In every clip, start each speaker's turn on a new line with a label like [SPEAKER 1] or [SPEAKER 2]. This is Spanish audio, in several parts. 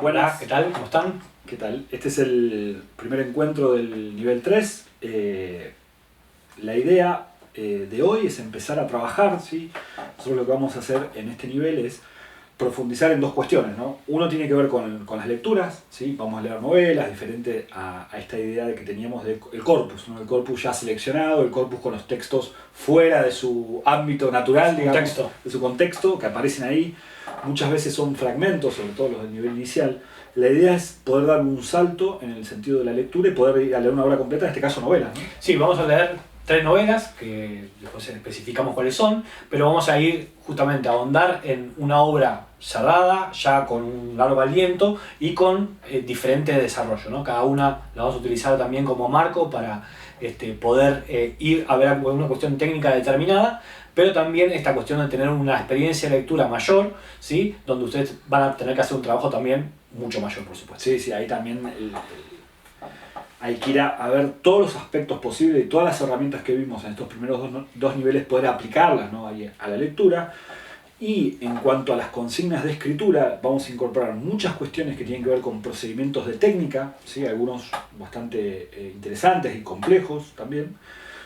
[SPEAKER 1] Buenas.
[SPEAKER 2] ¿Qué tal? ¿Cómo están?
[SPEAKER 1] ¿Qué tal? Este es el primer encuentro del nivel 3. La idea de hoy es empezar a trabajar, ¿sí? Nosotros lo que vamos a hacer en este nivel es profundizar en dos cuestiones, ¿no? Uno tiene que ver con las lecturas, ¿sí? Vamos a leer novelas, diferente a esta idea de que teníamos del corpus, ¿no? El corpus ya seleccionado, el corpus con los textos fuera de su ámbito natural, digamos, de su contexto, que aparecen ahí. Muchas veces son fragmentos, sobre todo los del nivel inicial. La idea es poder dar un salto en el sentido de la lectura y poder ir a leer una obra completa, en este caso novelas, ¿no?
[SPEAKER 2] Sí, vamos a leer 3 novelas, que después especificamos cuáles son, pero vamos a ir justamente a ahondar en una obra cerrada, ya con un largo aliento y con diferente desarrollo, ¿no? Cada una la vamos a utilizar también como marco para poder ir a ver una cuestión técnica determinada, pero también esta cuestión de tener una experiencia de lectura mayor, ¿sí? Donde ustedes van a tener que hacer un trabajo también mucho mayor, por supuesto.
[SPEAKER 1] Sí, ahí también hay que ir a ver todos los aspectos posibles y todas las herramientas que vimos en estos primeros dos niveles, poder aplicarlas, ¿no? Ahí a la lectura. Y en cuanto a las consignas de escritura, vamos a incorporar muchas cuestiones que tienen que ver con procedimientos de técnica, ¿sí? Algunos bastante interesantes y complejos también.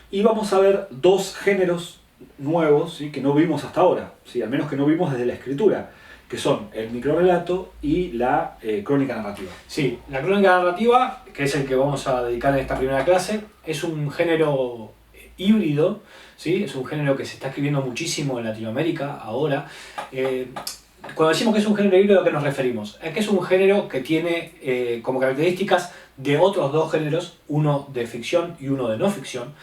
[SPEAKER 1] Y vamos a ver 2 géneros nuevos, ¿sí? Que no vimos hasta ahora, ¿sí? Al menos que no vimos desde la escritura, que son el microrrelato y la crónica narrativa.
[SPEAKER 2] Sí, la crónica narrativa, que es el que vamos a dedicar en esta primera clase, es un género híbrido, ¿sí? Es un género que se está escribiendo muchísimo en Latinoamérica ahora. Cuando decimos que es un género híbrido, ¿a qué nos referimos? Es que es un género que tiene como características de otros 2 géneros, uno de ficción y uno de no ficción.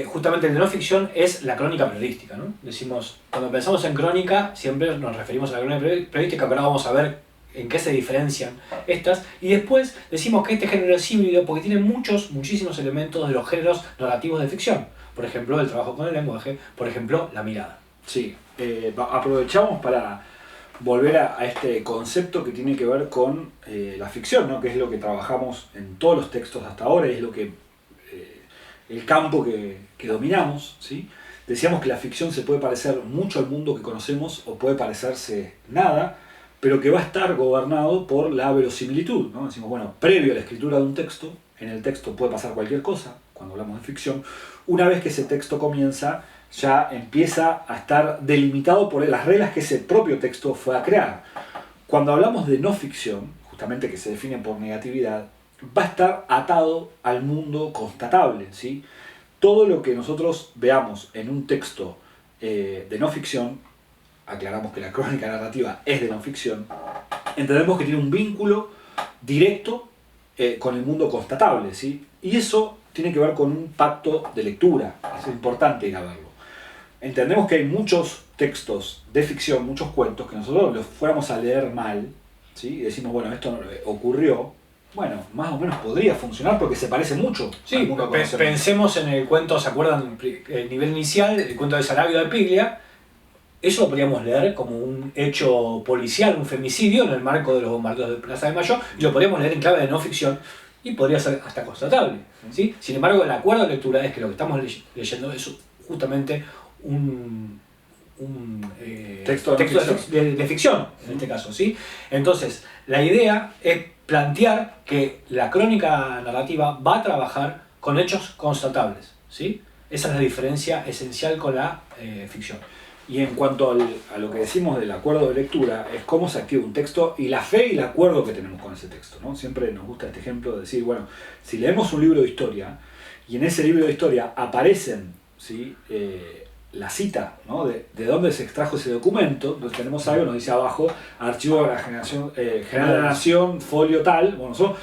[SPEAKER 2] Justamente el de no ficción es la crónica periodística, ¿no? Decimos, cuando pensamos en crónica, siempre nos referimos a la crónica periodística, pero ahora vamos a ver en qué se diferencian estas. Y después decimos que este género es híbrido porque tiene muchísimos elementos de los géneros narrativos de ficción. Por ejemplo, el trabajo con el lenguaje, por ejemplo, la mirada.
[SPEAKER 1] Sí, aprovechamos para volver a este concepto que tiene que ver con la ficción, ¿no? Que es lo que trabajamos en todos los textos hasta ahora y es lo que el campo que dominamos, ¿sí? Decíamos que la ficción se puede parecer mucho al mundo que conocemos o puede parecerse nada, pero que va a estar gobernado por la verosimilitud, ¿no? Decimos, bueno, previo a la escritura de un texto, en el texto puede pasar cualquier cosa, cuando hablamos de ficción. Una vez que ese texto comienza, ya empieza a estar delimitado por las reglas que ese propio texto fue a crear. Cuando hablamos de no ficción, justamente que se define por negatividad, va a estar atado al mundo constatable, ¿sí? Todo lo que nosotros veamos en un texto de no ficción, aclaramos que la crónica narrativa es de no ficción, entendemos que tiene un vínculo directo con el mundo constatable, ¿sí? Y eso tiene que ver con un pacto de lectura, es importante ir a verlo. Entendemos que hay muchos textos de ficción, muchos cuentos, que nosotros los fuéramos a leer mal, ¿sí? Y decimos, bueno, esto ocurrió. Bueno, más o menos podría funcionar porque se parece mucho.
[SPEAKER 2] Sí, pensemos en el cuento, ¿se acuerdan? El nivel inicial, el cuento de Saravia de Piglia. Eso lo podríamos leer como un hecho policial, un femicidio en el marco de los bombardeos de Plaza de Mayo, y lo podríamos leer en clave de no ficción y podría ser hasta constatable, ¿sí? Sin embargo, el acuerdo de lectura es que lo que estamos leyendo es justamente un texto de ficción, en este caso, ¿sí? Entonces, la idea es plantear que la crónica narrativa va a trabajar con hechos constatables, ¿sí? Esa es la diferencia esencial con la ficción.
[SPEAKER 1] Y en cuanto a lo que decimos del acuerdo de lectura, es cómo se activa un texto y la fe y el acuerdo que tenemos con ese texto, ¿no? Siempre nos gusta este ejemplo de decir, bueno, si leemos un libro de historia y en ese libro de historia aparecen, ¿sí? La cita, ¿no? de dónde se extrajo ese documento, entonces tenemos algo, nos dice abajo, archivo de la General de la Nación, folio tal, bueno, nosotros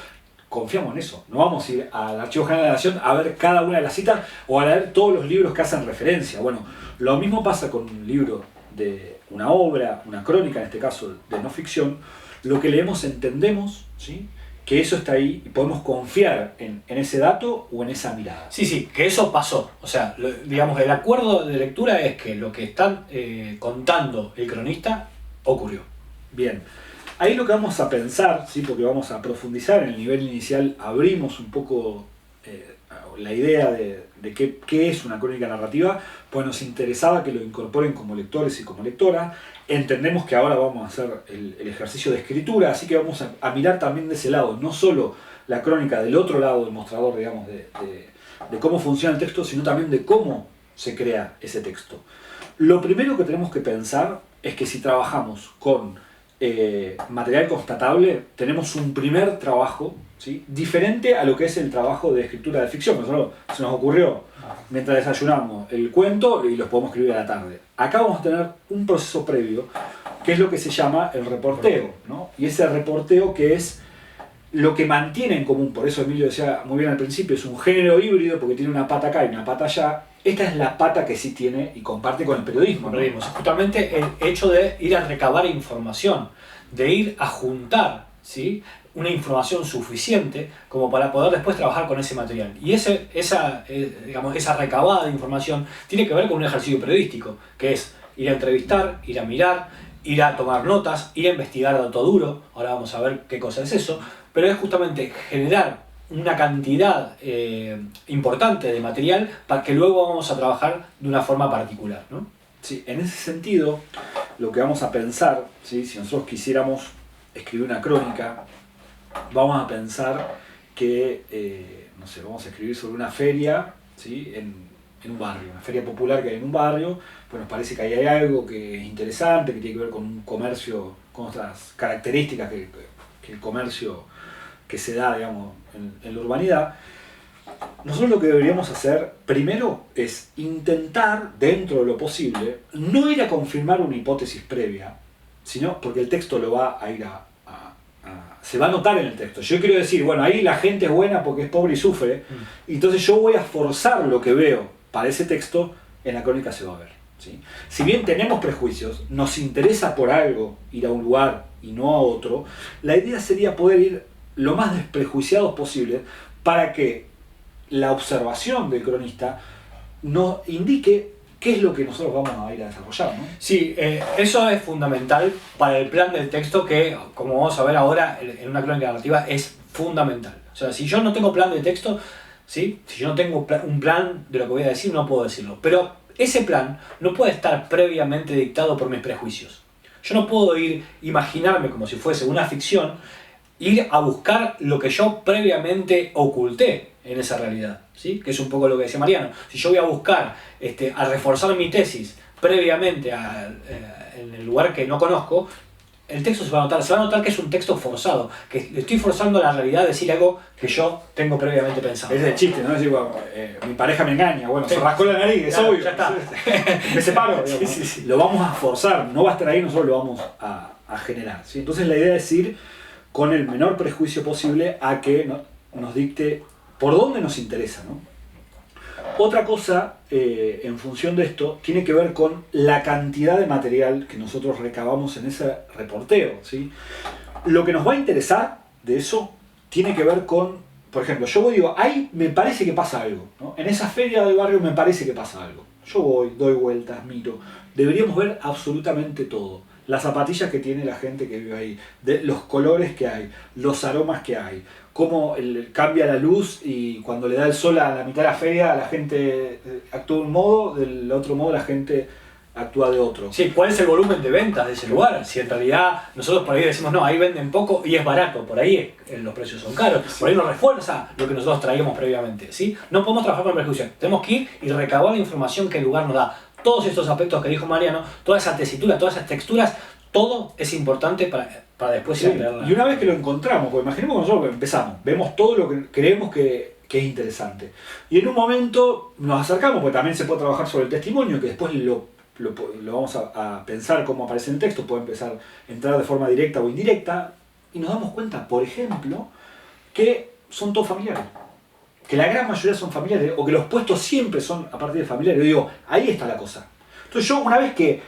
[SPEAKER 1] confiamos en eso, no vamos a ir al Archivo General de la Nación a ver cada una de las citas o a leer todos los libros que hacen referencia. Bueno, lo mismo pasa con un libro de una obra, una crónica en este caso de no ficción, lo que leemos entendemos, ¿sí? Que eso está ahí y podemos confiar en ese dato o en esa mirada.
[SPEAKER 2] Sí, que eso pasó. O sea, digamos, el acuerdo de lectura es que lo que está contando el cronista ocurrió.
[SPEAKER 1] Bien, ahí lo que vamos a pensar, ¿sí? Porque vamos a profundizar en el nivel inicial, abrimos un poco la idea de de qué es una crónica narrativa, pues nos interesaba que lo incorporen como lectores y como lectoras. Entendemos que ahora vamos a hacer el ejercicio de escritura, así que vamos a mirar también de ese lado, no solo la crónica del otro lado del mostrador, digamos, de cómo funciona el texto, sino también de cómo se crea ese texto. Lo primero que tenemos que pensar es que si trabajamos con material constatable, tenemos un primer trabajo, ¿sí?, diferente a lo que es el trabajo de escritura de ficción. Nosotros se nos ocurrió mientras desayunamos el cuento y los podemos escribir a la tarde. Acá vamos a tener un proceso previo, que es lo que se llama el reporteo, ¿no? Y ese reporteo que es lo que mantiene en común, por eso Emilio decía muy bien al principio, es un género híbrido porque tiene una pata acá y una pata allá. Esta es la pata que sí tiene y comparte con el periodismo, ¿no?
[SPEAKER 2] Es justamente el hecho de ir a recabar información, de ir a juntar, ¿sí?, una información suficiente como para poder después trabajar con ese material. Y esa recabada de información tiene que ver con un ejercicio periodístico, que es ir a entrevistar, ir a mirar, ir a tomar notas, ir a investigar dato duro. Ahora vamos a ver qué cosa es eso, pero es justamente generar una cantidad importante de material para que luego vamos a trabajar de una forma particular, ¿no?
[SPEAKER 1] Sí, en ese sentido, lo que vamos a pensar, ¿sí?, si nosotros quisiéramos escribir una crónica, vamos a pensar que, no sé, vamos a escribir sobre una feria, ¿sí?, en un barrio, una feria popular que hay en un barrio, pues nos parece que ahí hay algo que es interesante, que tiene que ver con un comercio, con otras características que el comercio que se da, digamos, en la urbanidad. Nosotros lo que deberíamos hacer primero es intentar, dentro de lo posible, no ir a confirmar una hipótesis previa, sino porque el texto lo va a ir se va a notar en el texto. Yo quiero decir, bueno, ahí la gente es buena porque es pobre y sufre, y entonces yo voy a forzar lo que veo para ese texto, en la crónica se va a ver, ¿sí? Si bien tenemos prejuicios, nos interesa por algo ir a un lugar y no a otro, la idea sería poder ir lo más desprejuiciados posible para que la observación del cronista nos indique qué es lo que nosotros vamos a ir a desarrollar, ¿no?
[SPEAKER 2] Sí, eso es fundamental para el plan del texto que, como vamos a ver ahora, en una crónica narrativa es fundamental. O sea, si yo no tengo plan de texto, ¿sí?, si yo no tengo un plan de lo que voy a decir, no puedo decirlo. Pero ese plan no puede estar previamente dictado por mis prejuicios. Yo no puedo imaginarme como si fuese una ficción, ir a buscar lo que yo previamente oculté en esa realidad, ¿sí?, que es un poco lo que decía Mariano. Si yo voy a buscar a reforzar mi tesis previamente en el lugar que no conozco, el texto se va a notar que es un texto forzado, que le estoy forzando a la realidad a decir algo que yo tengo previamente pensado.
[SPEAKER 1] Es el chiste, ¿no? Es decir, bueno, mi pareja me engaña, bueno, sí, se rascó la nariz, es obvio.
[SPEAKER 2] Ya está.
[SPEAKER 1] Me separo. Sí. Lo vamos a forzar, no va a estar ahí, nosotros lo vamos a generar, ¿sí? Entonces la idea es ir con el menor prejuicio posible a que nos dicte por dónde nos interesa, ¿no? Otra cosa, en función de esto, tiene que ver con la cantidad de material que nosotros recabamos en ese reporteo, ¿sí? Lo que nos va a interesar de eso tiene que ver con, por ejemplo, yo digo, ahí me parece que pasa algo, ¿no? En esa feria del barrio me parece que pasa algo. Yo voy, doy vueltas, miro. Deberíamos ver absolutamente todo. Las zapatillas que tiene la gente que vive ahí, los colores que hay, los aromas que hay, cómo cambia la luz y cuando le da el sol a la mitad de la feria la gente actúa de un modo, del otro modo la gente actúa de otro.
[SPEAKER 2] Sí, ¿cuál es el volumen de ventas de ese lugar? Si en realidad nosotros por ahí decimos, no, ahí venden poco y es barato, por ahí los precios son caros, por ahí nos refuerza lo que nosotros traíamos previamente, ¿sí? No podemos trabajar con prejuicios, tenemos que ir y recabar la información que el lugar nos da. Todos estos aspectos que dijo Mariano, toda esa tesitura, todas esas texturas, todo es importante para después ir a leerla.
[SPEAKER 1] Y una vez que lo encontramos, pues imaginemos que nosotros empezamos, vemos todo lo que creemos que es interesante. Y en un momento nos acercamos, porque también se puede trabajar sobre el testimonio, que después lo vamos a pensar cómo aparece en el texto, puede empezar a entrar de forma directa o indirecta, y nos damos cuenta, por ejemplo, que son todos familiares. Que la gran mayoría son familiares, o que los puestos siempre son a partir de familiares. Yo digo, ahí está la cosa. Entonces yo, una vez que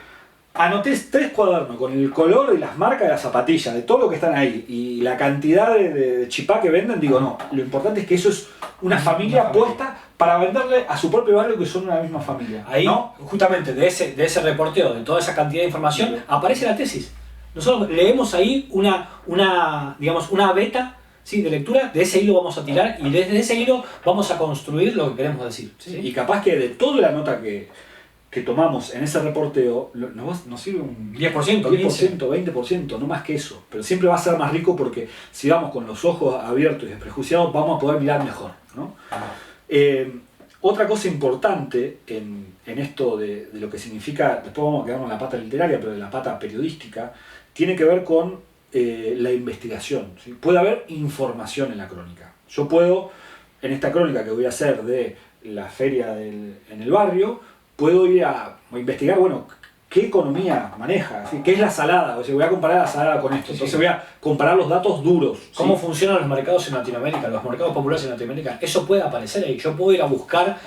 [SPEAKER 1] anoté 3 cuadernos con el color y las marcas de las zapatillas, de todo lo que están ahí, y la cantidad de chipá que venden, digo, no, lo importante es que eso es una familia puesta para venderle a su propio barrio que son una misma familia.
[SPEAKER 2] Ahí,
[SPEAKER 1] ¿no?
[SPEAKER 2] justamente de ese reporteo, de toda esa cantidad de información, aparece la tesis. Nosotros leemos ahí una beta ¿sí? De lectura, de ese hilo vamos a tirar y desde ese hilo vamos a construir lo que queremos decir. ¿Sí?
[SPEAKER 1] Y capaz que de toda la nota que tomamos en ese reporteo, nos sirve un
[SPEAKER 2] 10%,
[SPEAKER 1] 20%, no más que eso. Pero siempre va a ser más rico porque si vamos con los ojos abiertos y desprejuiciados, vamos a poder mirar mejor, ¿no? Otra cosa importante en esto de lo que significa, después vamos a quedarnos en la pata literaria, pero de la pata periodística, tiene que ver con la investigación, ¿sí? Puede haber información en la crónica. Yo puedo, en esta crónica que voy a hacer de la feria en el barrio, puedo ir a investigar, bueno, qué economía maneja, ¿sí? ¿Qué es la salada? O sea, voy a comparar la salada con esto, entonces voy a comparar los datos duros. ¿Sí?
[SPEAKER 2] ¿Cómo funcionan los mercados en Latinoamérica, los mercados populares en Latinoamérica? Eso puede aparecer ahí. Yo puedo ir a buscar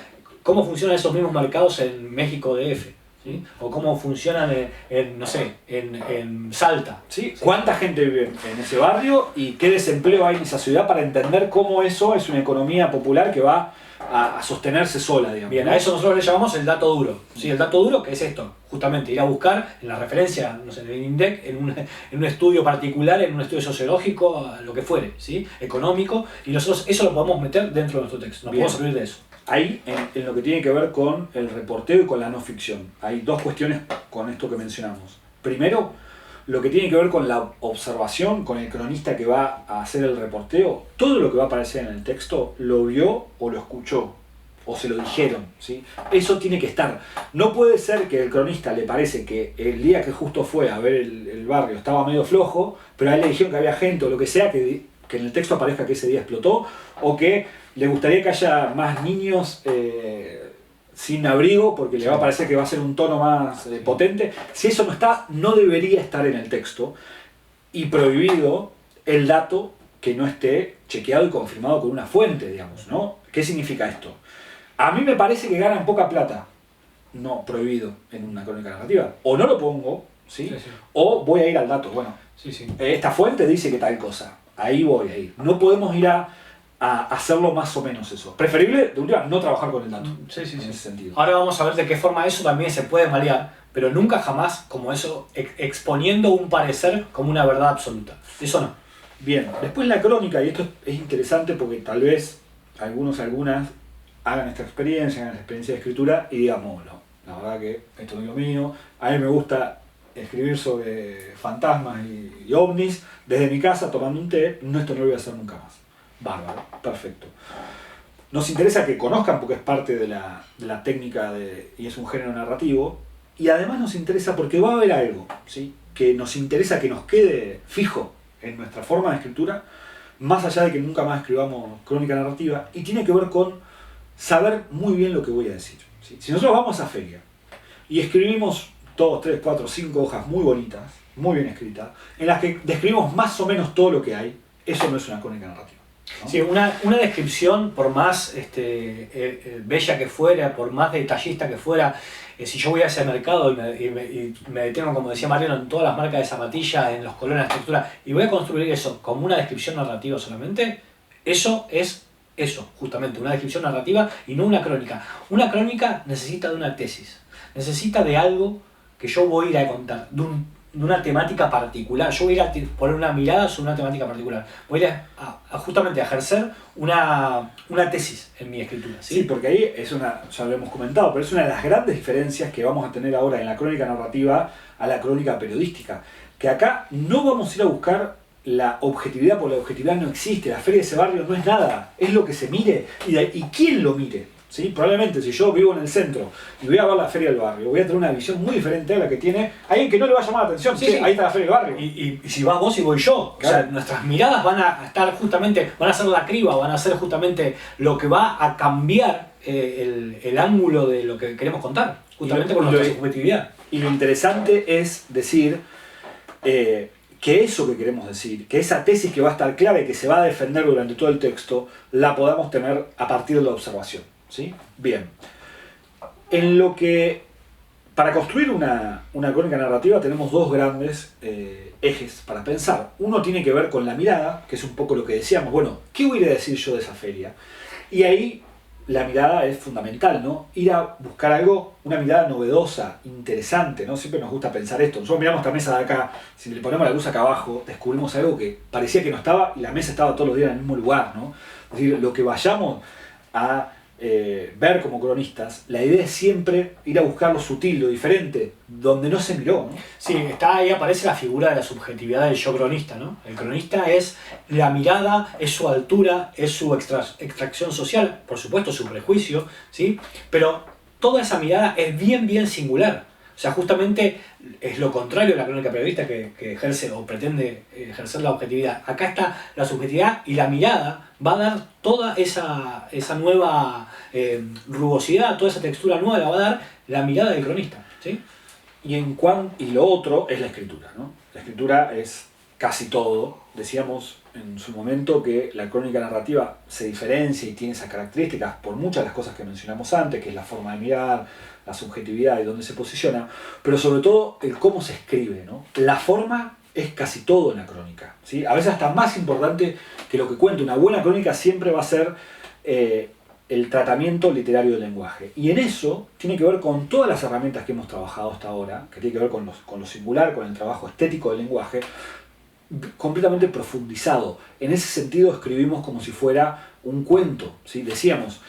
[SPEAKER 2] cómo funcionan esos mismos mercados en México DF, ¿sí? O cómo funcionan no sé, en Salta.
[SPEAKER 1] ¿Sí? ¿Cuánta gente vive en ese barrio y qué desempleo hay en esa ciudad para entender cómo eso es una economía popular que va a sostenerse sola, digamos?
[SPEAKER 2] Bien, a eso nosotros le llamamos el dato duro. ¿Sí? El dato duro, que es esto, justamente ir a buscar en la referencia, no sé, en el INDEC, en un estudio particular, en un estudio sociológico, lo que fuere, ¿sí? Económico, y nosotros eso lo podemos meter dentro de nuestro texto, nos podemos servir de eso.
[SPEAKER 1] Ahí, en lo que tiene que ver con el reporteo y con la no ficción, hay dos cuestiones con esto que mencionamos. Primero, lo que tiene que ver con la observación, con el cronista que va a hacer el reporteo, todo lo que va a aparecer en el texto lo vio o lo escuchó, o se lo dijeron, ¿sí? Eso tiene que estar. No puede ser que el cronista le parece que el día que justo fue a ver el barrio estaba medio flojo, pero a él le dijeron que había gente o lo que sea, que en el texto aparezca que ese día explotó, o que le gustaría que haya más niños sin abrigo, porque le va a parecer que va a ser un tono más potente. Si eso no está, no debería estar en el texto, y prohibido el dato que no esté chequeado y confirmado con una fuente, digamos, ¿no? ¿Qué significa esto? A mí me parece que ganan poca plata. No, prohibido en una crónica narrativa. O no lo pongo, ¿sí? Sí. O voy a ir al dato. Bueno, esta fuente dice que tal cosa. Ahí voy a ir. No podemos ir a hacerlo más o menos eso. Preferible, de última, no trabajar con el dato. En ese sentido.
[SPEAKER 2] Ahora vamos a ver de qué forma eso también se puede malear, pero nunca jamás como eso, exponiendo un parecer como una verdad absoluta. Eso no.
[SPEAKER 1] Bien, después la crónica, y esto es interesante porque tal vez algunas hagan esta experiencia, hagan la experiencia de escritura y digamos, no, la verdad que esto no es lo mío, a mí me gusta escribir sobre fantasmas y ovnis desde mi casa tomando un té, no, esto no lo voy a hacer nunca más. Bárbaro, perfecto. Nos interesa que conozcan porque es parte de la técnica y es un género narrativo, y además nos interesa porque va a haber algo, ¿sí? Que nos interesa que nos quede fijo en nuestra forma de escritura, más allá de que nunca más escribamos crónica narrativa, y tiene que ver con saber muy bien lo que voy a decir, ¿sí? Si nosotros vamos a feria y escribimos 2, 3, 4, 5 hojas muy bonitas, muy bien escritas, en las que describimos más o menos todo lo que hay, eso no es una crónica narrativa, ¿no?
[SPEAKER 2] Sí, una descripción, por más bella que fuera, por más detallista que fuera, si yo voy a ese mercado y me detengo, como decía Mariano, en todas las marcas de zapatillas, en los colores, la estructura, y voy a construir eso como una descripción narrativa solamente, eso es eso, justamente, una descripción narrativa y no una crónica. Una crónica necesita de una tesis, necesita de algo que yo voy a ir a contar, de una temática particular. Yo voy a ir a poner una mirada sobre una temática particular. Voy a ir a justamente a ejercer una tesis en mi escritura.
[SPEAKER 1] ¿Sí? Sí, porque ahí ya lo hemos comentado, pero es una de las grandes diferencias que vamos a tener ahora en la crónica narrativa a la crónica periodística. Que acá no vamos a ir a buscar la objetividad, porque la objetividad no existe. La feria de ese barrio no es nada, es lo que se mire y quién lo mire, ¿sí? Probablemente si yo vivo en el centro y voy a ver la feria del barrio, voy a tener una visión muy diferente a la que tiene alguien que no le va a llamar la atención. Sí, ahí está la feria del barrio.
[SPEAKER 2] Y si vas vos y voy yo, claro. O sea, nuestras miradas van a estar justamente, van a ser la criba, van a ser justamente lo que va a cambiar el ángulo de lo que queremos contar, justamente por nuestra subjetividad.
[SPEAKER 1] Y lo interesante es decir que eso que queremos decir, que esa tesis que va a estar clara y que se va a defender durante todo el texto, la podamos tener a partir de la observación, ¿sí? Bien. Para construir una crónica narrativa tenemos dos grandes ejes para pensar. Uno tiene que ver con la mirada, que es un poco lo que decíamos, bueno, ¿qué voy a decir yo de esa feria? Y ahí la mirada es fundamental, ¿no? Ir a buscar algo, una mirada novedosa, interesante, ¿no? Siempre nos gusta pensar esto. Nosotros miramos esta mesa de acá, si le ponemos la luz acá abajo, descubrimos algo que parecía que no estaba y la mesa estaba todos los días en el mismo lugar, ¿no? Es decir, lo que vayamos a ver como cronistas, la idea es siempre ir a buscar lo sutil, lo diferente, donde no se miró, ¿no?
[SPEAKER 2] Sí, ahí aparece la figura de la subjetividad del yo cronista, ¿no? El cronista es la mirada, es su altura, es su extracción social, por supuesto su prejuicio, ¿sí? Pero toda esa mirada es bien singular. O sea, justamente es lo contrario de la crónica periodista que ejerce o pretende ejercer la objetividad. Acá está la subjetividad y la mirada va a dar toda esa nueva rugosidad, toda esa textura nueva la va a dar la mirada del cronista, ¿sí?
[SPEAKER 1] Y lo otro es la escritura, ¿no? La escritura es casi todo. Decíamos en su momento que la crónica narrativa se diferencia y tiene esas características por muchas de las cosas que mencionamos antes, que es la forma de mirar, la subjetividad y dónde se posiciona, pero sobre todo el cómo se escribe, ¿no? La forma es casi todo en la crónica, ¿sí? A veces hasta más importante que lo que cuenta. Una buena crónica siempre va a ser el tratamiento literario del lenguaje. Y en eso tiene que ver con todas las herramientas que hemos trabajado hasta ahora, que tiene que ver con lo singular, con el trabajo estético del lenguaje, completamente profundizado. En ese sentido escribimos como si fuera un cuento, ¿sí? Decíamos,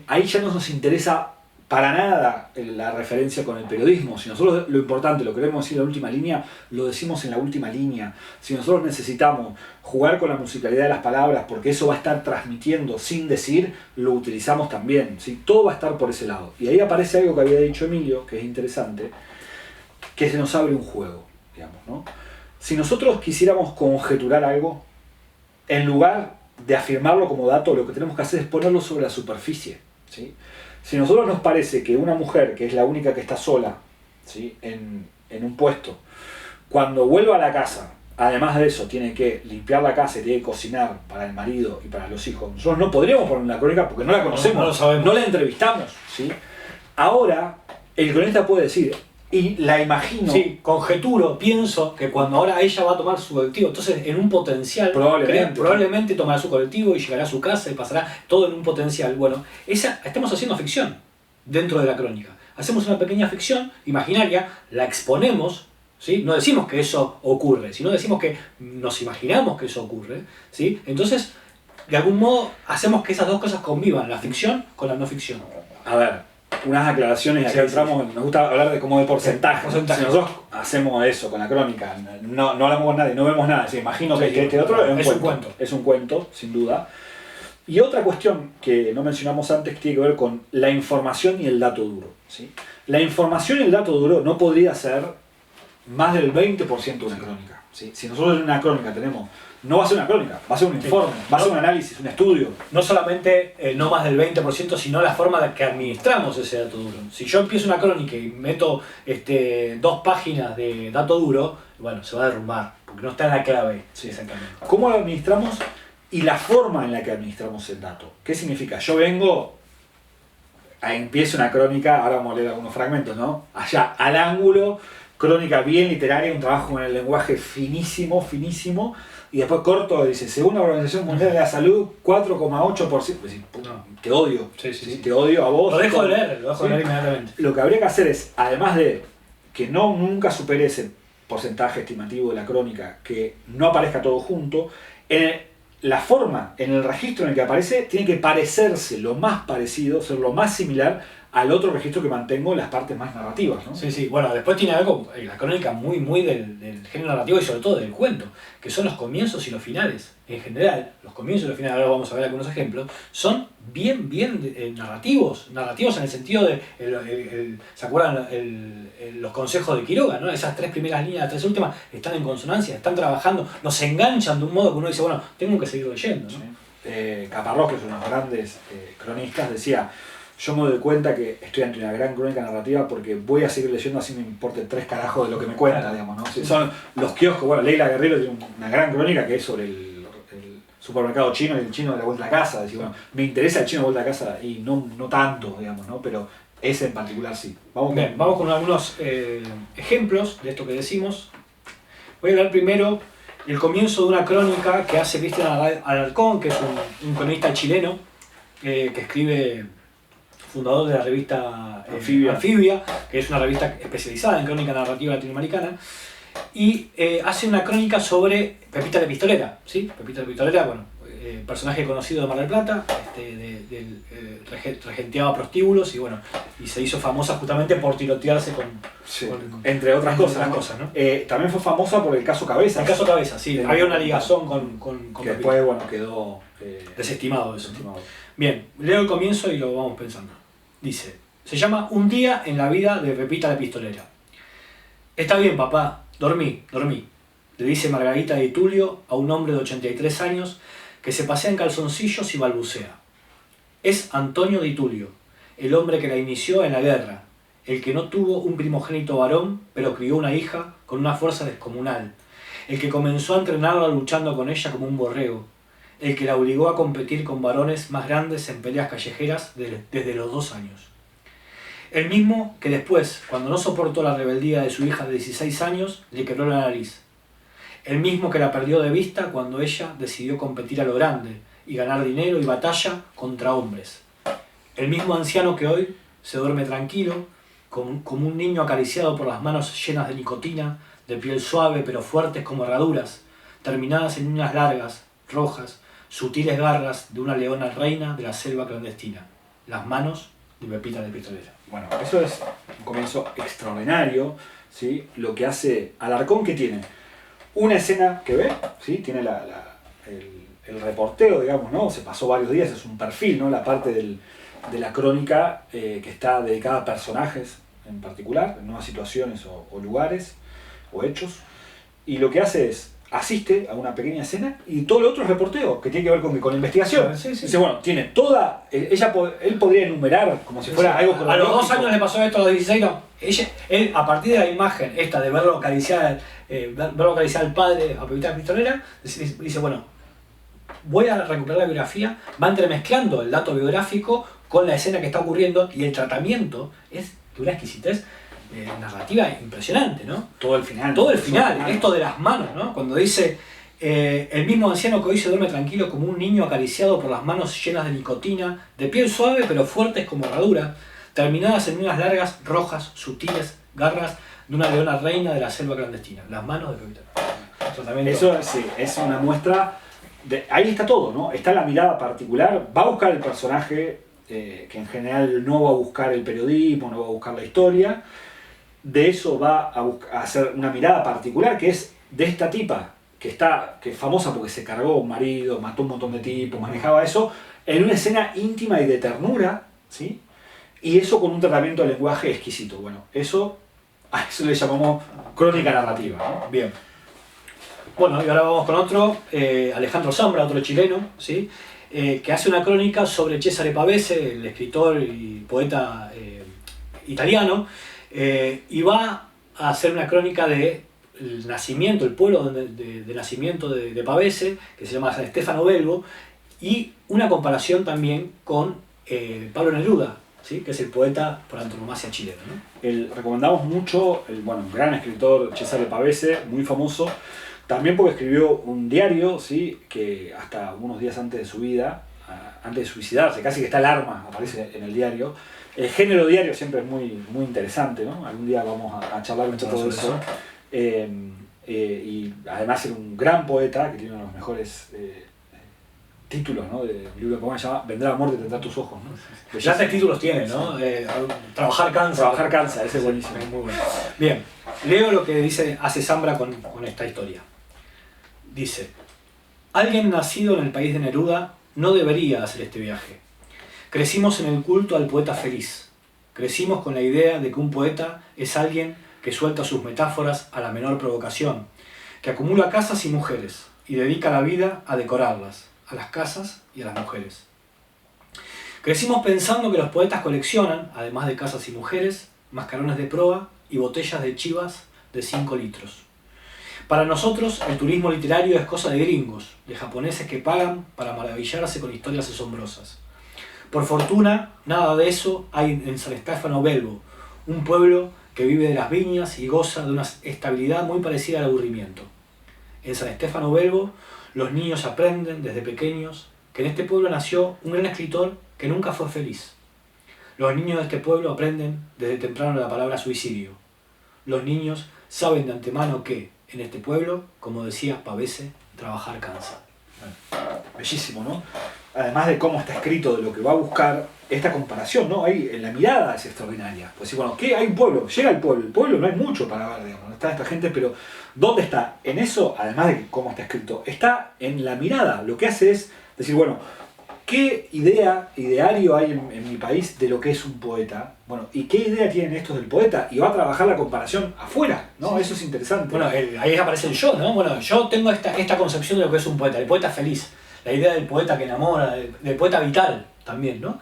[SPEAKER 1] ahí ya no nos interesa para nada la referencia con el periodismo. Si nosotros lo importante lo queremos decir en la última línea, lo decimos en la última línea. Si nosotros necesitamos jugar con la musicalidad de las palabras, porque eso va a estar transmitiendo sin decir, lo utilizamos también, ¿sí? Todo va a estar por ese lado. Y ahí aparece algo que había dicho Emilio, que es interesante, que se nos abre un juego, digamos, ¿no? Si nosotros quisiéramos conjeturar algo, en lugar de afirmarlo como dato, lo que tenemos que hacer es ponerlo sobre la superficie, ¿sí? Si a nosotros nos parece que una mujer, que es la única que está sola, ¿sí? en un puesto, cuando vuelva a la casa, además de eso, tiene que limpiar la casa y tiene que cocinar para el marido y para los hijos, nosotros no podríamos poner una crónica porque no la conocemos,
[SPEAKER 2] no lo sabemos,
[SPEAKER 1] no la entrevistamos, ¿sí? Ahora, el cronista puede decir, y la imagino...
[SPEAKER 2] Sí, conjeturo, pienso que cuando ahora ella va a tomar su colectivo, entonces en un potencial, probablemente tomará su colectivo y llegará a su casa y pasará todo en un potencial. Bueno, estamos haciendo ficción dentro de la crónica. Hacemos una pequeña ficción imaginaria, la exponemos, ¿sí? No decimos que eso ocurre, sino decimos que nos imaginamos que eso ocurre, ¿sí? Entonces, de algún modo, hacemos que esas dos cosas convivan, la ficción con la no ficción.
[SPEAKER 1] A ver, unas aclaraciones, acá entramos, nos gusta hablar de como de porcentaje. Si nosotros hacemos eso con la crónica, no hablamos con nadie, no vemos nada, si imagino que este otro es un cuento. Es un cuento, sin duda. Y otra cuestión que no mencionamos antes que tiene que ver con la información y el dato duro, ¿sí? La información y el dato duro no podría ser más del 20% de una crónica, ¿sí? Si nosotros en una crónica tenemos... No va a ser una crónica, va a ser un informe, va a ser un análisis, un estudio.
[SPEAKER 2] No solamente no más del 20%, sino la forma de que administramos ese dato duro. Si yo empiezo una crónica y meto 2 páginas de dato duro, bueno, se va a derrumbar, porque no está en la clave.
[SPEAKER 1] Sí, exactamente. ¿Cómo lo administramos y la forma en la que administramos el dato? ¿Qué significa? Yo vengo, empiezo una crónica, ahora vamos a leer algunos fragmentos, ¿no? Allá, al ángulo, crónica bien literaria, un trabajo con el lenguaje finísimo, y después corto, dice, según la Organización Mundial de la Salud, 4,8%. Pues, te odio,
[SPEAKER 2] sí.
[SPEAKER 1] Te odio a vos.
[SPEAKER 2] Lo dejo de leer inmediatamente.
[SPEAKER 1] Lo que habría que hacer es, además de que nunca supere ese porcentaje estimativo de la crónica, que no aparezca todo junto, la forma, en el registro en el que aparece, tiene que parecerse lo más parecido, ser lo más similar al otro registro que mantengo, las partes más narrativas, ¿no?
[SPEAKER 2] Sí. Bueno, después tiene algo, la crónica muy del género narrativo y sobre todo del cuento, que son los comienzos y los finales. En general, los comienzos y los finales, ahora vamos a ver algunos ejemplos, son bien narrativos en el sentido de, ¿se acuerdan los consejos de Quiroga, ¿no? Esas 3 primeras líneas, las 3 últimas, están en consonancia, están trabajando, nos enganchan de un modo que uno dice, bueno, tengo que seguir leyendo, ¿no?
[SPEAKER 1] Sí. Caparrós, que es uno de los grandes cronistas, decía: yo me doy cuenta que estoy ante una gran crónica narrativa porque voy a seguir leyendo así me importe 3 carajos de lo que me cuenta, digamos, ¿no? Son los kioscos, bueno, Leila Guerrero tiene una gran crónica que es sobre el supermercado chino y el chino de la vuelta a casa. Decir, bueno, me interesa el chino de vuelta a casa y no tanto, digamos, ¿no? Pero ese en particular sí.
[SPEAKER 2] Vamos con algunos ejemplos de esto que decimos. Voy a hablar primero el comienzo de una crónica que hace Cristian Alarcón, que es un cronista chileno, que escribe, fundador de la revista
[SPEAKER 1] Anfibia,
[SPEAKER 2] que es una revista especializada en crónica narrativa latinoamericana, y hace una crónica sobre Pepita la Pistolera, ¿sí? Pepita la Pistolera, bueno, personaje conocido de Mar del Plata, regenteaba prostíbulos y bueno, y se hizo famosa justamente por tirotearse
[SPEAKER 1] entre otras cosas,
[SPEAKER 2] ¿no?
[SPEAKER 1] También fue famosa por el caso Cabeza.
[SPEAKER 2] El caso Cabeza, sí, había una ligazón con
[SPEAKER 1] que después, bueno, quedó
[SPEAKER 2] desestimado eso. Bien, leo el comienzo y lo vamos pensando. Dice, se llama Un día en la vida de Pepita la Pistolera. Está bien, papá, dormí, le dice Margarita de Tulio a un hombre de 83 años que se pasea en calzoncillos y balbucea. Es Antonio de Tulio, el hombre que la inició en la guerra, el que no tuvo un primogénito varón, pero crió una hija con una fuerza descomunal, el que comenzó a entrenarla luchando con ella como un borrego, el que la obligó a competir con varones más grandes en peleas callejeras desde los 2 años. El mismo que después, cuando no soportó la rebeldía de su hija de 16 años, le quebró la nariz. El mismo que la perdió de vista cuando ella decidió competir a lo grande y ganar dinero y batalla contra hombres. El mismo anciano que hoy se duerme tranquilo, como un niño acariciado por las manos llenas de nicotina, de piel suave pero fuertes como herraduras, terminadas en uñas largas, rojas, sutiles garras de una leona reina de la selva clandestina. Las manos de Pepita la Pistolera.
[SPEAKER 1] Bueno, eso es un comienzo extraordinario, ¿sí? Lo que hace Alarcón, que tiene una escena que ve, ¿sí? Tiene el reporteo, digamos, ¿no? Se pasó varios días, es un perfil, ¿no? La parte de la crónica que está dedicada a personajes en particular, en nuevas situaciones o lugares o hechos, y lo que hace es asiste a una pequeña escena y todo lo otro es reporteo, que tiene que ver con investigación.
[SPEAKER 2] Sí.
[SPEAKER 1] Dice, bueno, tiene toda, él podría enumerar como si fuera algo
[SPEAKER 2] cronológico. A los 2 años le pasó esto, a los 16 no. Él, a partir de la imagen esta de verlo acariciar al padre, a Pepita la Pistolera, dice, bueno, voy a recuperar la biografía, va entremezclando el dato biográfico con la escena que está ocurriendo y el tratamiento es de una exquisitez narrativa impresionante, ¿no?
[SPEAKER 1] Todo el final,
[SPEAKER 2] esto de las manos, ¿no? Cuando dice el mismo anciano que hoy se duerme tranquilo como un niño acariciado por las manos llenas de nicotina, de piel suave pero fuertes como herradura, terminadas en unas largas, rojas, sutiles garras de una leona reina de la selva clandestina. Las manos de Pepita.
[SPEAKER 1] Eso sí, es una muestra ahí está todo, ¿no? Está la mirada particular, va a buscar el personaje que en general no va a buscar el periodismo, no va a buscar la historia. De eso va a hacer una mirada particular, que es de esta tipa, que es famosa porque se cargó un marido, mató un montón de tipos, manejaba eso, en una escena íntima y de ternura, ¿sí? Y eso con un tratamiento de lenguaje exquisito. Bueno, a eso le llamamos crónica narrativa, ¿no?
[SPEAKER 2] Bien. Bueno, y ahora vamos con otro, Alejandro Zambra, otro chileno, ¿sí? Que hace una crónica sobre Cesare Pavese, el escritor y poeta italiano, y va a hacer una crónica del nacimiento, el pueblo de nacimiento de Pavese, que se llama San Stefano Belbo, y una comparación también con Pablo Neruda, ¿sí? Que es el poeta por antonomasia chileno, ¿no?
[SPEAKER 1] Recomendamos mucho, un gran escritor, Cesare Pavese, muy famoso, también porque escribió un diario, ¿sí? Que hasta unos días antes de su vida, antes de suicidarse, casi que está el arma, aparece en el diario. El género diario siempre es muy, muy interesante, ¿no? Algún día vamos a charlar mucho sobre eso. Y además era un gran poeta que tiene uno de los mejores títulos, ¿no? Del libro de poemas, se llama Vendrá la muerte, tendrá tus ojos, ¿no?
[SPEAKER 2] Ya 3 títulos tiene, ¿no? Trabajar cansa.
[SPEAKER 1] Trabajar cansa, ese es buenísimo.
[SPEAKER 2] Es muy bueno. Bien, leo lo que hace Zambra con esta historia. Dice, alguien nacido en el país de Neruda no debería hacer este viaje. Crecimos en el culto al poeta feliz. Crecimos con la idea de que un poeta es alguien que suelta sus metáforas a la menor provocación, que acumula casas y mujeres y dedica la vida a decorarlas, a las casas y a las mujeres. Crecimos pensando que los poetas coleccionan, además de casas y mujeres, mascarones de proa y botellas de chivas de 5 litros. Para nosotros, el turismo literario es cosa de gringos, de japoneses que pagan para maravillarse con historias asombrosas. Por fortuna, nada de eso hay en San Stefano Belbo, un pueblo que vive de las viñas y goza de una estabilidad muy parecida al aburrimiento. En San Stefano Belbo, los niños aprenden desde pequeños que en este pueblo nació un gran escritor que nunca fue feliz. Los niños de este pueblo aprenden desde temprano la palabra suicidio. Los niños saben de antemano que, en este pueblo, como decía Pavese, trabajar cansa.
[SPEAKER 1] Bellísimo, ¿no? Además de cómo está escrito, de lo que va a buscar, esta comparación, ¿no? Ahí en la mirada es extraordinaria. Pues sí, bueno, ¿qué? Hay un pueblo, llega el pueblo no hay mucho para ver, digamos, no está esta gente, pero ¿dónde está? En eso, además de cómo está escrito, está en la mirada. Lo que hace es decir, bueno, ¿qué ideario hay en mi país de lo que es un poeta? Bueno, ¿y qué idea tienen estos del poeta? Y va a trabajar la comparación afuera, ¿no? Sí. Eso es interesante.
[SPEAKER 2] Bueno, ahí aparece el yo, ¿no? Bueno, yo tengo esta concepción de lo que es un poeta, el poeta feliz, la idea del poeta que enamora, del poeta vital también, ¿no?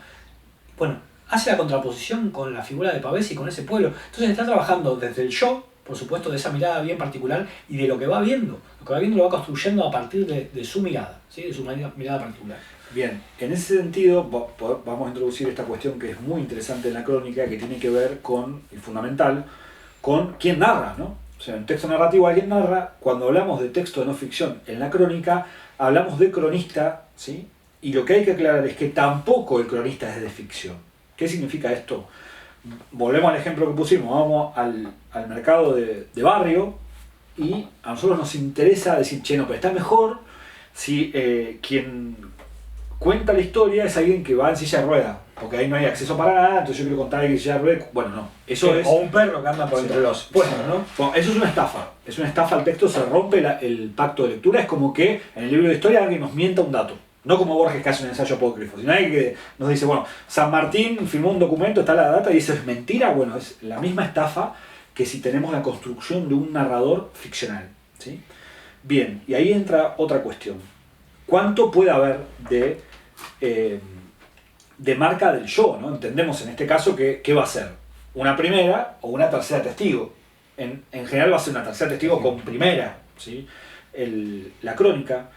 [SPEAKER 2] Bueno, hace la contraposición con la figura de Pavese y con ese pueblo. Entonces está trabajando desde el yo, por supuesto, de esa mirada bien particular y de lo que va viendo. Lo que va viendo lo va construyendo a partir de su mirada, ¿sí? De su mirada particular.
[SPEAKER 1] Bien, en ese sentido vamos a introducir esta cuestión que es muy interesante en la crónica, que tiene que ver con, y fundamental, con quién narra, ¿no? O sea, en texto narrativo alguien narra. Cuando hablamos de texto de no ficción en la crónica, hablamos de cronista, ¿sí? Y lo que hay que aclarar es que tampoco el cronista es de ficción. ¿Qué significa esto? Volvemos al ejemplo que pusimos, vamos al mercado de barrio y a nosotros nos interesa decir, che, no, pero está mejor si quien cuenta la historia es alguien que va en silla de ruedas, porque ahí no hay acceso para nada, entonces yo quiero contar a alguien en silla de ruedas. Bueno, no, eso es...
[SPEAKER 2] O un perro que anda por entre los puestos, ¿no?
[SPEAKER 1] Bueno, eso es una estafa al texto, se rompe el pacto de lectura, es como que en el libro de historia alguien nos mienta un dato. No como Borges que hace un ensayo apócrifo, sino alguien que nos dice, bueno, San Martín firmó un documento, está la data y eso es mentira. Bueno, es la misma estafa que si tenemos la construcción de un narrador ficcional, ¿sí? Bien, y ahí entra otra cuestión. ¿Cuánto puede haber de marca del yo, ¿no? Entendemos en este caso que ¿qué va a ser? ¿Una primera o una tercera testigo? En general va a ser una tercera testigo con primera, ¿sí? La crónica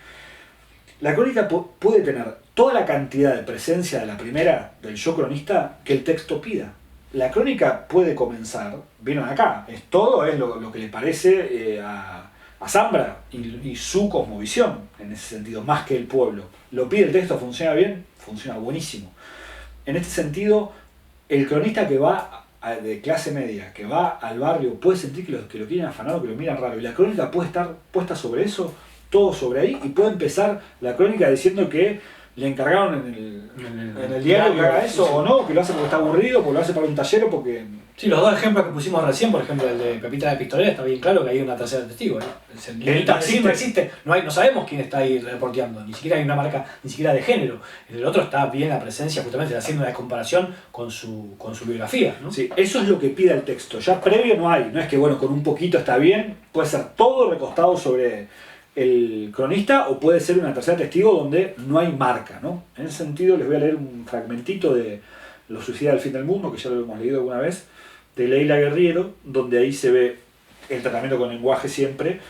[SPEAKER 1] puede tener toda la cantidad de presencia de la primera, del yo cronista, que el texto pida. La crónica puede comenzar, vieron acá, todo es lo que le parece a Zambra y su cosmovisión, en ese sentido, más que el pueblo. Lo pide el texto, funciona bien, funciona buenísimo. En este sentido, el cronista que va de clase media, que va al barrio, puede sentir que lo quieren afanar o que lo miran raro. Y la crónica puede estar puesta sobre eso, todo sobre ahí, y puede empezar la crónica diciendo que le encargaron en el diario que haga eso, sí, o no, que lo hace porque está aburrido, porque lo hace para un taller o porque...
[SPEAKER 2] Sí, los dos ejemplos que pusimos recién, por ejemplo el de Pepita de Pistolera, está bien claro que hay una tercera testigo, ¿no? No existe, no sabemos quién está ahí reporteando, ni siquiera hay una marca, ni siquiera de género. En el otro está bien la presencia, justamente haciendo una comparación con su biografía, ¿no?
[SPEAKER 1] Sí, eso es lo que pide el texto, ya previo no hay, no es que bueno, con un poquito está bien, puede ser todo recostado sobre el cronista o puede ser una tercera testigo donde no hay marca, ¿no? En ese sentido les voy a leer un fragmentito de Los suicidas del fin del mundo, que ya lo hemos leído alguna vez, de Leila Guerriero, donde ahí se ve el tratamiento con lenguaje siempre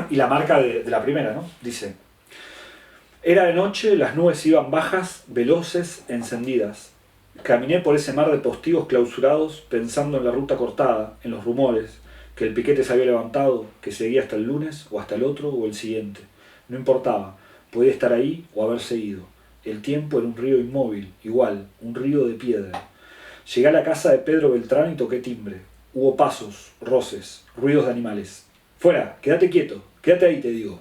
[SPEAKER 1] y la marca de la primera, ¿no? Dice: era de noche, las nubes iban bajas, veloces, encendidas. Caminé por ese mar de postigos clausurados pensando en la ruta cortada, en los rumores, que el piquete se había levantado, que seguía hasta el lunes, o hasta el otro, o el siguiente. No importaba, podía estar ahí o haberse ido. El tiempo era un río inmóvil, igual, un río de piedra. Llegué a la casa de Pedro Beltrán y toqué timbre. Hubo pasos, roces, ruidos de animales. ¡Fuera! ¡Quédate quieto! ¡Quédate ahí, te digo!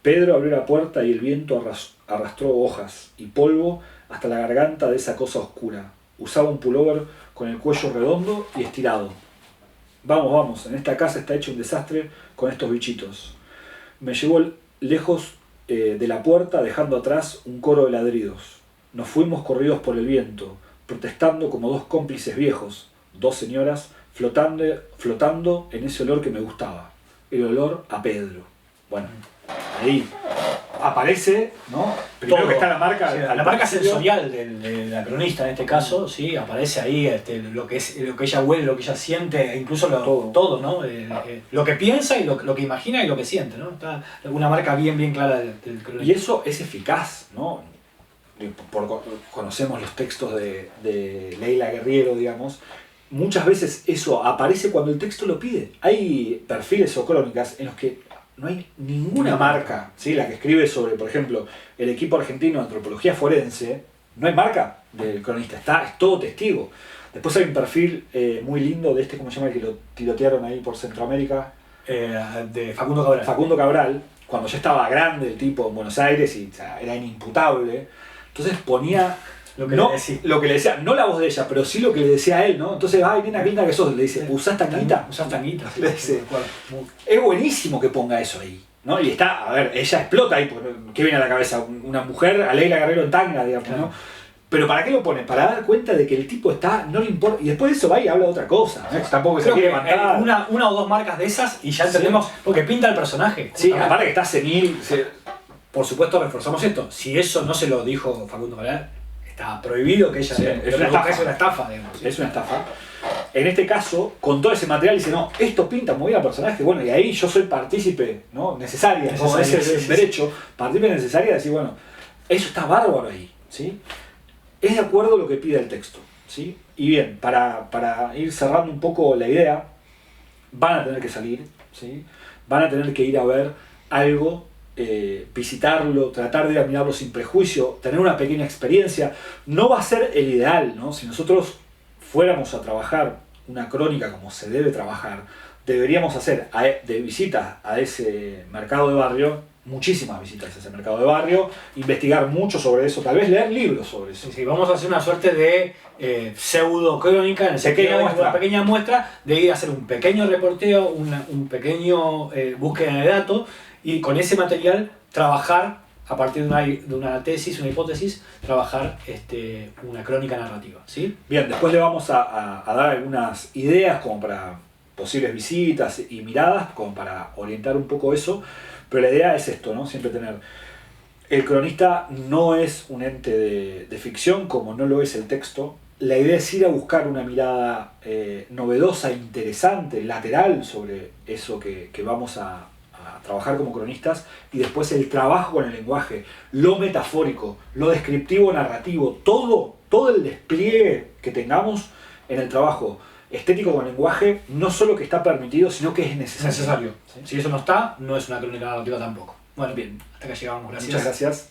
[SPEAKER 1] Pedro abrió la puerta y el viento arrastró hojas y polvo hasta la garganta de esa cosa oscura. Usaba un pullover con el cuello redondo y estirado. Vamos, vamos, en esta casa está hecho un desastre con estos bichitos. Me llevó lejos de la puerta, dejando atrás un coro de ladridos. Nos fuimos corridos por el viento, protestando como dos cómplices viejos, dos señoras flotando en ese olor que me gustaba, el olor a Pedro. Bueno, ahí aparece, ¿no? Primero todo, que está la marca,
[SPEAKER 2] sí, la marca sensorial de la cronista en este caso, sí, aparece ahí lo que ella huele, lo que ella siente, incluso todo, ¿no? Lo que piensa y lo que imagina y lo que siente, ¿no? Está una marca bien clara del cronista.
[SPEAKER 1] Y eso es eficaz, ¿no? Conocemos los textos de Leila Guerriero, digamos. Muchas veces eso aparece cuando el texto lo pide. Hay perfiles o crónicas en los que no hay ninguna marca, ¿sí? La que escribe sobre, por ejemplo, el equipo argentino de antropología forense, no hay marca del cronista, es todo testigo. Después hay un perfil muy lindo de ¿cómo se llama? Que lo tirotearon ahí por Centroamérica.
[SPEAKER 2] De Facundo Cabral.
[SPEAKER 1] Facundo Cabral, cuando ya estaba grande el tipo en Buenos Aires y era inimputable. Entonces ponía lo que le decía, no la voz de ella, pero sí lo que le decía a él, ¿no? Entonces, ay, bien linda que sos, le dice, ¿usás tanguita?
[SPEAKER 2] ¿Usás tanguita?
[SPEAKER 1] Le dice, es buenísimo que ponga eso ahí, ¿no? Y está, a ver, ella explota ahí, ¿qué viene a la cabeza? Una mujer, a Leila Guerrero en tanga, digamos, ¿no? Pero ¿para qué lo pone? Para dar cuenta de que el tipo no le importa, y después de eso va y habla de otra cosa, ¿no? Tampoco se quiere levantar.
[SPEAKER 2] Una o dos marcas de esas y ya entendemos, porque pinta el personaje.
[SPEAKER 1] Sí, aparte que está senil.
[SPEAKER 2] Por supuesto reforzamos esto, si eso no se lo dijo Facundo Cabral, está prohibido que ella
[SPEAKER 1] es una
[SPEAKER 2] estafa, digamos.
[SPEAKER 1] Es una estafa. En este caso, con todo ese material dice, no, esto pinta muy bien al personaje, bueno, y ahí yo soy partícipe, ¿no? Necesaria, como es el derecho, partícipe necesaria de decir, bueno, eso está bárbaro ahí, ¿sí? Es de acuerdo a lo que pide el texto, ¿sí? Y bien, para ir cerrando un poco la idea, van a tener que salir, ¿sí? Van a tener que ir a ver algo, visitarlo, tratar de ir a mirarlo sin prejuicio, tener una pequeña experiencia. No va a ser el ideal, ¿no? Si nosotros fuéramos a trabajar una crónica como se debe trabajar, deberíamos hacer de visitas a ese mercado de barrio, muchísimas visitas a ese mercado de barrio, investigar mucho sobre eso, tal vez leer libros sobre eso.
[SPEAKER 2] Sí, vamos a hacer una suerte de pseudo crónica, en el sentido de una pequeña muestra, de ir a hacer un pequeño reporteo, un pequeño búsqueda de datos, y con ese material trabajar, a partir de una tesis, una hipótesis, trabajar una crónica narrativa, ¿sí?
[SPEAKER 1] Bien, después le vamos a dar algunas ideas como para posibles visitas y miradas, como para orientar un poco eso, pero la idea es esto, ¿no? Siempre tener... El cronista no es un ente de ficción, como no lo es el texto. La idea es ir a buscar una mirada novedosa, interesante, lateral sobre eso que vamos a trabajar como cronistas, y después el trabajo con el lenguaje, lo metafórico, lo descriptivo, narrativo, todo el despliegue que tengamos en el trabajo estético con el lenguaje, no solo que está permitido, sino que es necesario.
[SPEAKER 2] ¿Sí? Si eso no está, no es una crónica narrativa tampoco. Bueno, bien, hasta acá llegamos. Gracias.
[SPEAKER 1] Muchas gracias.